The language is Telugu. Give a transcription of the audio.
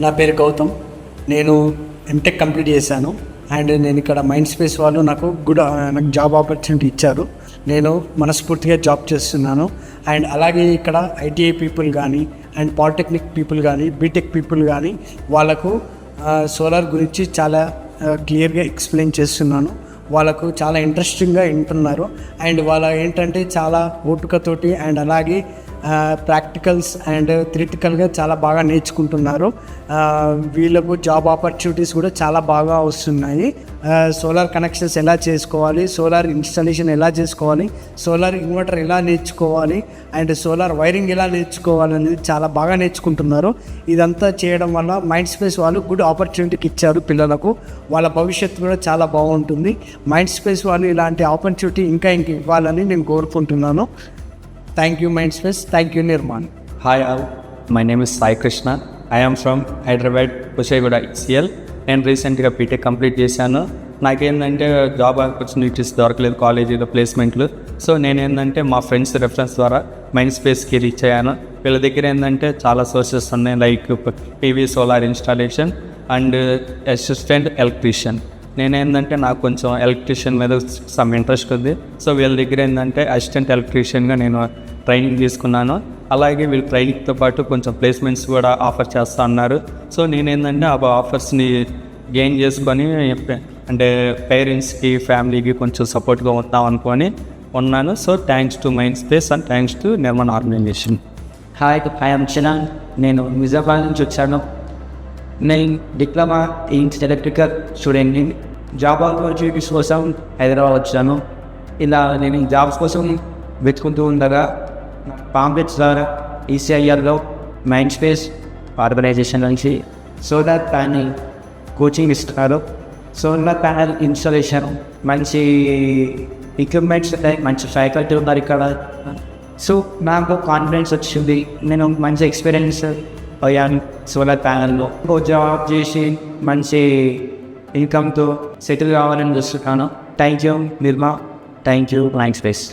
నా పేరు గౌతమ్. నేను ఎంటెక్ కంప్లీట్ చేశాను అండ్ నేను ఇక్కడ మైండ్ స్పేస్ వాళ్ళు నాకు జాబ్ ఆపర్చునిటీ ఇచ్చారు. నేను మనస్ఫూర్తిగా జాబ్ చేస్తున్నాను. అండ్ అలాగే ఇక్కడ ఐటీఐ పీపుల్ కానీ అండ్ పాలిటెక్నిక్ పీపుల్ కానీ బీటెక్ పీపుల్ కానీ వాళ్ళకు సోలార్ గురించి చాలా క్లియర్గా ఎక్స్ప్లెయిన్ చేస్తున్నాను. వాళ్ళకు చాలా ఇంట్రెస్టింగ్గా వింటున్నారు అండ్ వాళ్ళ ఏంటంటే చాలా ఓపికతోటి అండ్ అలాగే ప్రాక్టికల్స్ అండ్ థియరిటికల్గా చాలా బాగా నేర్చుకుంటున్నారు. వీళ్ళకు జాబ్ ఆపర్చునిటీస్ కూడా చాలా బాగా వస్తున్నాయి. సోలార్ కనెక్షన్స్ ఎలా చేసుకోవాలి, సోలార్ ఇన్స్టాలేషన్ ఎలా చేసుకోవాలి, సోలార్ ఇన్వర్టర్ ఎలా నేర్చుకోవాలి అండ్ సోలార్ వైరింగ్ ఎలా నేర్చుకోవాలి అనేది చాలా బాగా నేర్చుకుంటున్నారు. ఇదంతా చేయడం వల్ల మైండ్ స్పేస్ వాళ్ళు గుడ్ ఆపర్చునిటీకి ఇచ్చారు పిల్లలకు. వాళ్ళ భవిష్యత్తు కూడా చాలా బాగుంటుంది. మైండ్ స్పేస్ వాళ్ళు ఇలాంటి ఆపర్చునిటీ ఇంకా ఇవ్వాలని నేను కోరుకుంటున్నాను. Thank you Mindspace. Thank you Nirman. Hi all, my name is Sai Krishna. I am from Hyderabad, Kushaiguda ECL. నేను రీసెంట్గా బీటెక్ కంప్లీట్ చేశాను. నాకేంటంటే జాబ్ ఆపర్చునిటీస్ దొరకలేదు కాలేజీలో ప్లేస్మెంట్లు. సో నేనేంటంటే మా ఫ్రెండ్స్ రెఫరెన్స్ ద్వారా మైండ్ స్పేస్కి రీచ్ అయ్యాను. వీళ్ళ దగ్గర ఏంటంటే చాలా సోర్సెస్ ఉన్నాయి, like PV solar installation and assistant electrician. నేనేంటంటే నాకు కొంచెం ఎలక్ట్రీషియన్ మీద సమ్ ఇంట్రెస్ట్ ఉంది. సో వీళ్ళ దగ్గర ఏంటంటే అసిస్టెంట్ ఎలక్ట్రీషియన్గా నేను ట్రైనింగ్ తీసుకున్నాను. అలాగే వీళ్ళు ట్రైనింగ్తో పాటు కొంచెం ప్లేస్మెంట్స్ కూడా ఆఫర్ చేస్తూ అన్నారు. సో నేనేంటంటే ఆ ఆఫర్స్ని గెయిన్ చేసుకొని అంటే పేరెంట్స్కి ఫ్యామిలీకి కొంచెం సపోర్ట్గా ఉందాం అనుకొని ఉన్నాను. So thanks to Mindspace and thanks to Nirmal organization. Hi I'm Charan. నేను నిజామాబాద్ నుంచి వచ్చాను. నేను డిప్లొమా ఇన్ ఎలక్ట్రికల్ స్టూడెంట్ని. జాబ్ ఆపర్చునిటీస్ కోసం హైదరాబాద్ వచ్చాను. ఇలా నేను జాబ్స్ కోసం వెతుకుంటూ ఉండగా పాంప్లెట్స్ ద్వారా ఈసీఐఆర్లో మైండ్ స్పేస్ ఆర్గనైజేషన్ నుంచి సోలార్ ప్యానెల్ కోచింగ్ ఇస్తున్నారు. సోలార్ ప్యానెల్ ఇన్స్టాలేషన్ మంచి ఎక్విప్మెంట్స్ ఉన్నాయి, మంచి ఫ్యాకల్టీ ఉన్నారు ఇక్కడ. సో నాకు కాన్ఫిడెన్స్ వచ్చింది, నేను మంచి ఎక్స్పీరియన్స్ అయ్యాను సోలార్ ప్యానెల్లో. జాబ్ చేసి మంచి ఇన్కమ్తో సెటిల్ కావాలని చూస్తున్నాను. Thank you Nirma, thank you mind space.